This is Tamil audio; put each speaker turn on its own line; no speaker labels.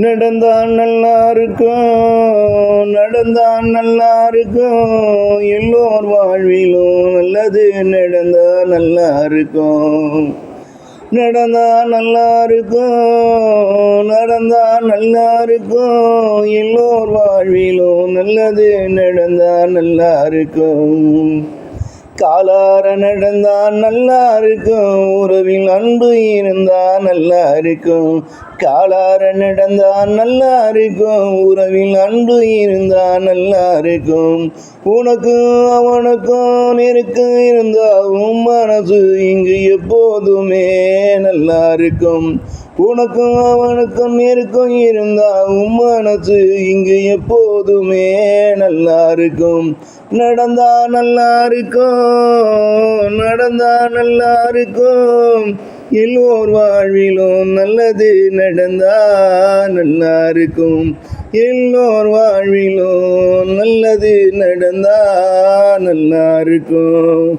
நடந்தான் நல்லா இருக்கும், நடந்தான் நல்லா இருக்கும், எல்லோர் வாழ்விலும் நல்லது நடந்தா நல்லா இருக்கும். நடந்தா நல்லா இருக்கும், நடந்தா நல்லா இருக்கும், எல்லோர் வாழ்விலும் நல்லது நடந்தா நல்லா இருக்கும். காலார நடந்தா நல்லா இருக்கும், உறவில் அன்பு இருந்தா நல்லா இருக்கும். காலார நடந்தா நல்லா இருக்கும், உறவில் அன்பு இருந்தா நல்லா இருக்கும். உனக்கும் அவனுக்கும் நெருக்கம் இருந்தா உன் மனசு இங்கு எப்போதுமே நல்லா இருக்கும். உனக்கும் அவனுக்கும் நெருக்கம் இருந்தா உன் மனசு இங்கு எப்போதுமே நல்லா இருக்கும். நடந்தா நல்லா இருக்கும், நடந்தா நல்லா இருக்கும், எல்லோர் வாழ்விலும் நல்லது நடந்தா நல்லா இருக்கும். எல்லோர் வாழ்விலும் நல்லது நடந்தா நல்லா இருக்கும்.